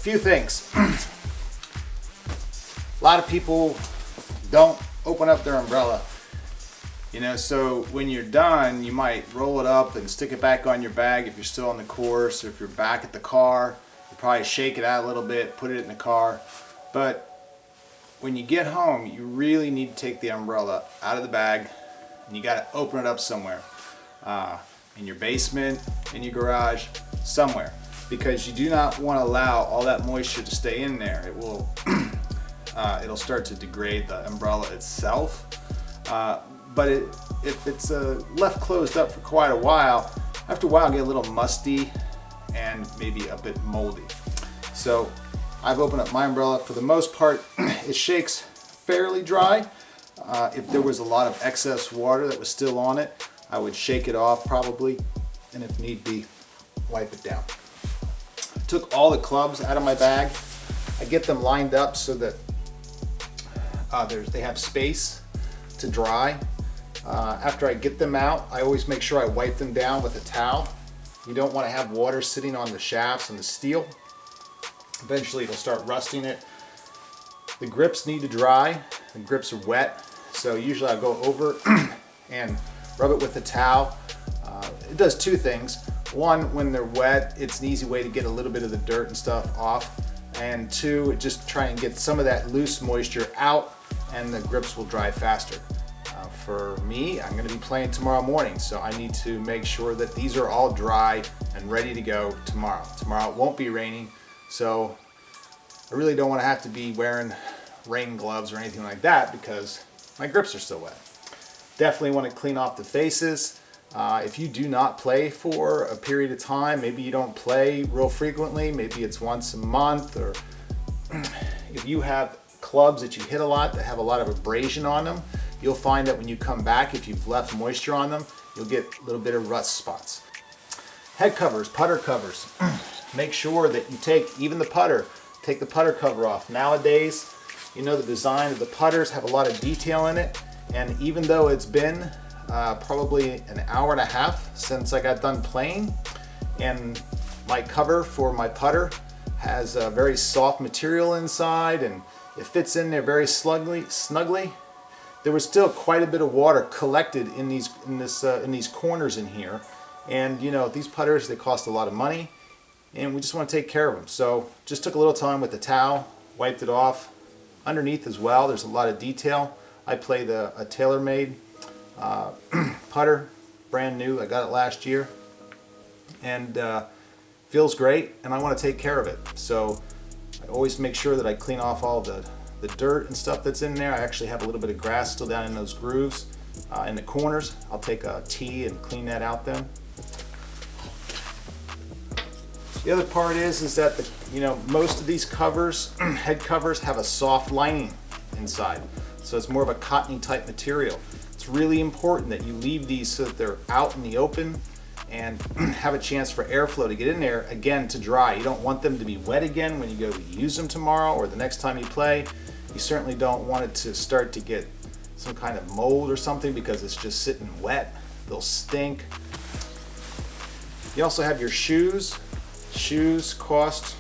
few things. A lot of people don't open up their umbrella. You know, so when you're done, you might roll it up and stick it back on your bag if you're still on the course, or if you're back at the car, you probably shake it out a little bit, put it in the car. But when you get home, you really need to take the umbrella out of the bag, and you got to open it up somewhere, in your basement, in your garage, somewhere, because you do not want to allow all that moisture to stay in there. It will, it'll start to degrade the umbrella itself. But if it's left closed up for quite a while, after a while it'll get a little musty and maybe a bit moldy. So I've opened up my umbrella. For the most part, it shakes fairly dry. If there was a lot of excess water that was still on it, I would shake it off probably, and if need be, wipe it down. Took all the clubs out of my bag. I get them lined up so that they have space to dry. After I get them out, I always make sure I wipe them down with a towel. You don't want to have water sitting on the shafts and the steel. Eventually it'll start rusting it. The grips need to dry. The grips are wet, so usually I'll go over and rub it with a towel. It does two things. One, when they're wet, it's an easy way to get a little bit of the dirt and stuff off. And two, just try and get some of that loose moisture out, and the grips will dry faster. For me, I'm going to be playing tomorrow morning, so I need to make sure that these are all dry and ready to go tomorrow. Tomorrow it won't be raining, so I really don't want to have to be wearing rain gloves or anything like that because my grips are still wet. Definitely want to clean off the faces. If you do not play for a period of time, maybe you don't play real frequently, maybe it's once a month, or if you have clubs that you hit a lot that have a lot of abrasion on them, you'll find that when you come back, if you've left moisture on them, you'll get a little bit of rust spots. Head covers, putter covers. Make sure that you take even the putter, take the putter cover off. Nowadays, you know, the design of the putters have a lot of detail in it, and even though it's been probably an hour and a half since I got done playing, and my cover for my putter has a very soft material inside and it fits in there very snugly, there was still quite a bit of water collected in these corners in here. And you know, these putters, they cost a lot of money, and we just want to take care of them. So just took a little time with the towel, wiped it off. Underneath as well, there's a lot of detail. I play a TaylorMade putter, brand new. I got it last year, and feels great, and I want to take care of it. So I always make sure that I clean off all the dirt and stuff that's in there. I actually have a little bit of grass still down in those grooves in the corners. I'll take a T and clean that out then. The other part is that most of these covers, head covers, have a soft lining inside, so it's more of a cottony type material. It's really important that you leave these so that they're out in the open and have a chance for airflow to get in there, again, to dry. You don't want them to be wet again when you go to use them tomorrow or the next time you play. You certainly don't want it to start to get some kind of mold or something because it's just sitting wet. They'll stink. You also have your shoes. Shoes cost,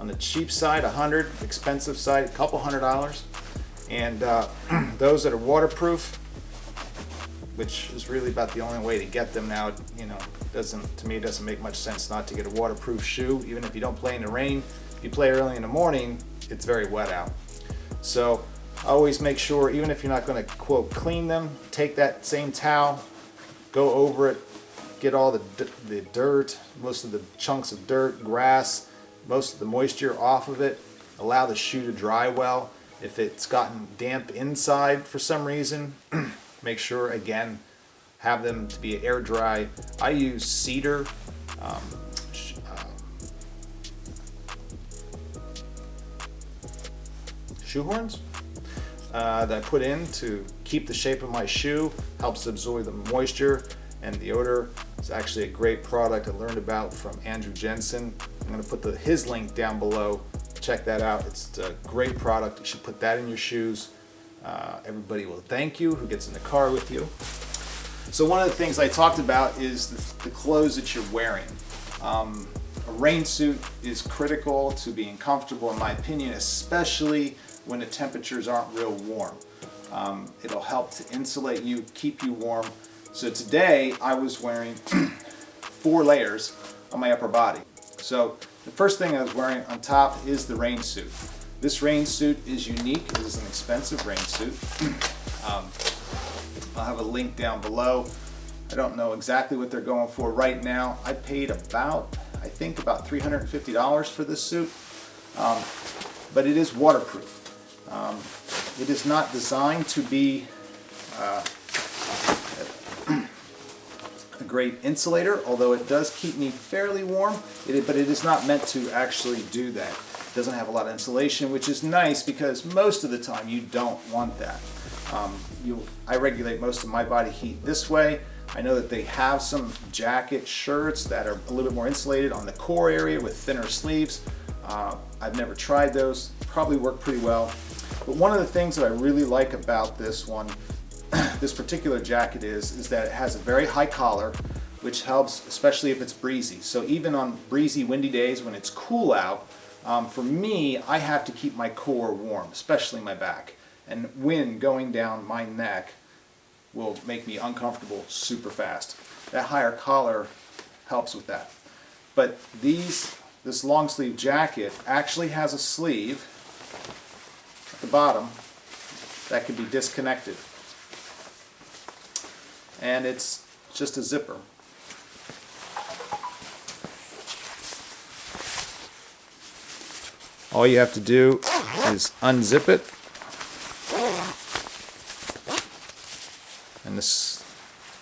on the cheap side, $100, expensive side, a couple $100. And those that are waterproof, which is really about the only way to get them now. You know, to me it doesn't make much sense not to get a waterproof shoe, even if you don't play in the rain. If you play early in the morning, it's very wet out. So always make sure, even if you're not going to quote clean them, take that same towel, go over it, get all the dirt, most of the chunks of dirt, grass, most of the moisture off of it. Allow the shoe to dry well. If it's gotten damp inside for some reason, make sure, again, have them to be air dry. I use cedar shoe horns that I put in to keep the shape of my shoe, helps absorb the moisture and the odor. It's actually a great product I learned about from Andrew Jensen. I'm going to put his link down below. Check that out. It's a great product. You should put that in your shoes. Everybody will thank you who gets in the car with you. So one of the things I talked about is the clothes that you're wearing. A rain suit is critical to being comfortable, in my opinion, especially when the temperatures aren't real warm. It'll help to insulate you, keep you warm. So today I was wearing 4 layers on my upper body. So the first thing I was wearing on top is the rain suit. This rain suit is unique. It is an expensive rain suit. I'll have a link down below. I don't know exactly what they're going for right now. I paid about, I think about $350 for this suit, but it is waterproof. It is not designed to be a great insulator, although it does keep me fairly warm, but it is not meant to actually do that. It doesn't have a lot of insulation, which is nice because most of the time you don't want that. I regulate most of my body heat this way. I know that they have some jacket shirts that are a little bit more insulated on the core area with thinner sleeves. I've never tried those. Probably work pretty well. But one of the things that I really like about this one, this particular jacket is that it has a very high collar, which helps especially if it's breezy. So even on breezy, windy days when it's cool out, for me, I have to keep my core warm, especially my back. And wind going down my neck will make me uncomfortable super fast. That higher collar helps with that. But this long sleeve jacket actually has a sleeve at the bottom that can be disconnected. And it's just a zipper. All you have to do is unzip it, and this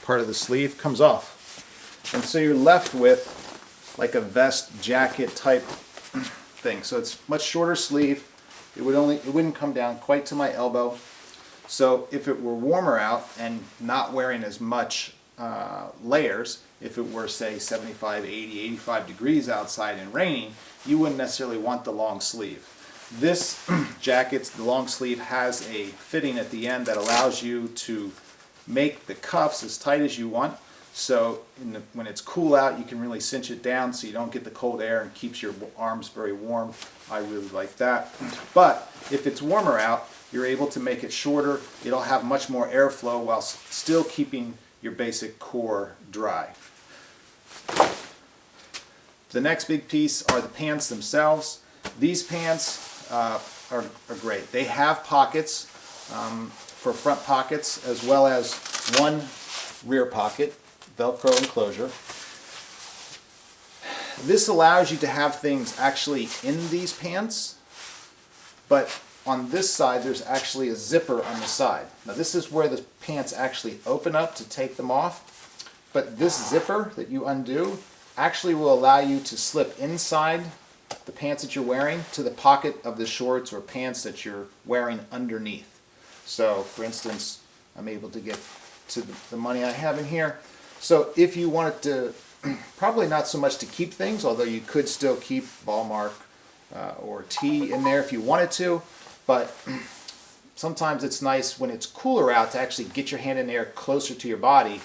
part of the sleeve comes off. And so you're left with like a vest jacket type thing. So it's much shorter sleeve. It wouldn't come down quite to my elbow. So if it were warmer out and not wearing as much layers, if it were say 75, 80, 85 degrees outside and raining, you wouldn't necessarily want the long sleeve. This jacket, the long sleeve, has a fitting at the end that allows you to make the cuffs as tight as you want. So when it's cool out, you can really cinch it down so you don't get the cold air and keeps your arms very warm. I really like that. But if it's warmer out, you're able to make it shorter. It'll have much more airflow while still keeping your basic core dry. The next big piece are the pants themselves. These pants are great. They have pockets for front pockets as well as one rear pocket, Velcro enclosure. This allows you to have things actually in these pants, but on this side there's actually a zipper on the side. Now this is where the pants actually open up to take them off, but this zipper that you undo actually will allow you to slip inside the pants that you're wearing to the pocket of the shorts or pants that you're wearing underneath. So for instance, I'm able to get to the money I have in here. So if you wanted to, probably not so much to keep things, although you could still keep Ballmark or tea in there if you wanted to, but sometimes it's nice when it's cooler out to actually get your hand in there closer to your body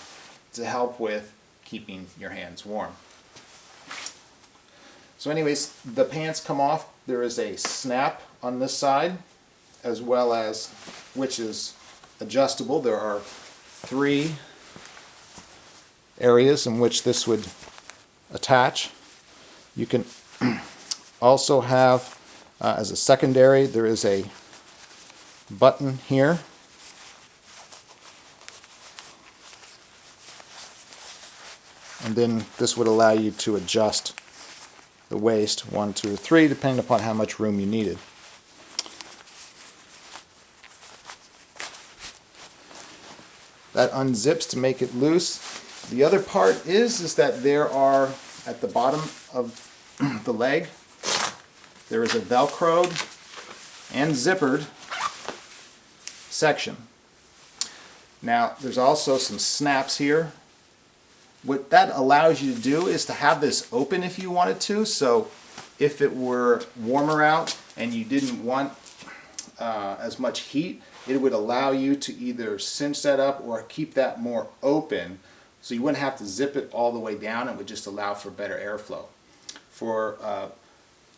to help with keeping your hands warm. So anyways, the pants come off. There is a snap on this side, as well as, which is adjustable. There are 3 areas in which this would attach. You can also have, as a secondary, there is a button here. And then this would allow you to adjust the waist 1, 2, 3, depending upon how much room you needed. That unzips to make it loose. The other part is that there are, at the bottom of the leg, there is a Velcroed and zippered section. Now there's also some snaps here. What that allows you to do is to have this open if you wanted to. So if it were warmer out and you didn't want as much heat, it would allow you to either cinch that up or keep that more open, so you wouldn't have to zip it all the way down. It would just allow for better airflow. for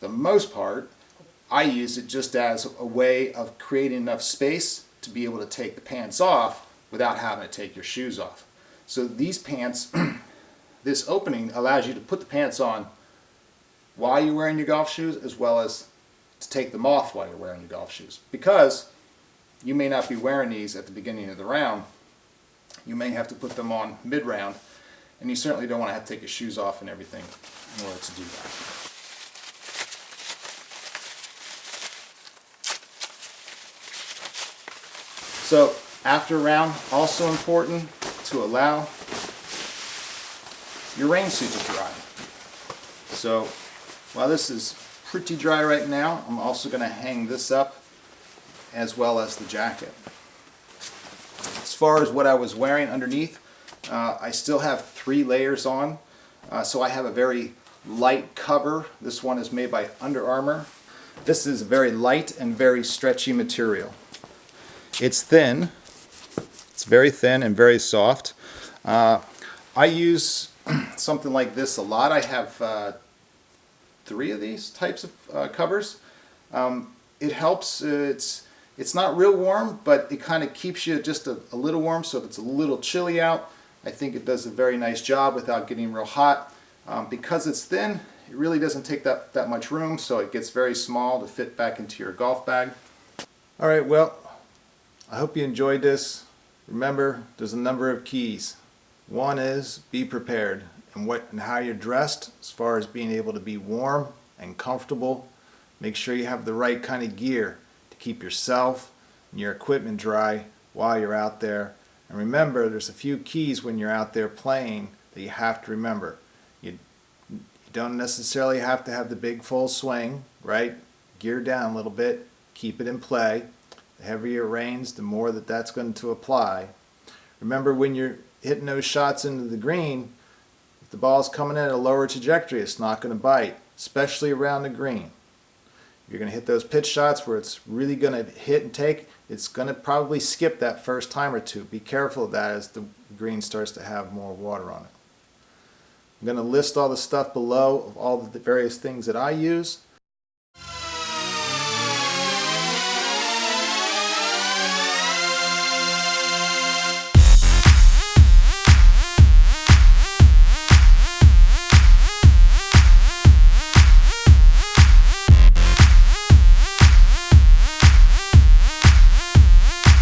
the most part, I use it just as a way of creating enough space to be able to take the pants off without having to take your shoes off. So these pants, this opening allows you to put the pants on while you're wearing your golf shoes, as well as to take them off while you're wearing your golf shoes. Because you may not be wearing these at the beginning of the round, you may have to put them on mid-round, and you certainly don't want to have to take your shoes off and everything in order to do that. So after a round, also important to allow your rain suit to dry. So while this is pretty dry right now, I'm also going to hang this up as well as the jacket. As far as what I was wearing underneath, I still have 3 layers on, so I have a very light cover. This one is made by Under Armour. This is very light and very stretchy material. It's thin, it's very thin and very soft. I use something like this a lot. I have 3 of these types of covers. It helps, it's not real warm, but it kind of keeps you just a little warm, so if it's a little chilly out, I think it does a very nice job without getting real hot. Because it's thin, it really doesn't take that much room, so it gets very small to fit back into your golf bag. Alright, well, I hope you enjoyed this. Remember, there's a number of keys. One is be prepared and how you're dressed as far as being able to be warm and comfortable. Make sure you have the right kind of gear to keep yourself and your equipment dry while you're out there. And remember, there's a few keys when you're out there playing that you have to remember. You don't necessarily have to have the big full swing, right? Gear down a little bit, keep it in play. The heavier it rains, the more that's going to apply. Remember, when you're hitting those shots into the green, if the ball's coming in at a lower trajectory, it's not going to bite, especially around the green. You're going to hit those pitch shots where it's really going to hit and take. It's going to probably skip that first time or two. Be careful of that as the green starts to have more water on it. I'm going to list all the stuff below of all the various things that I use.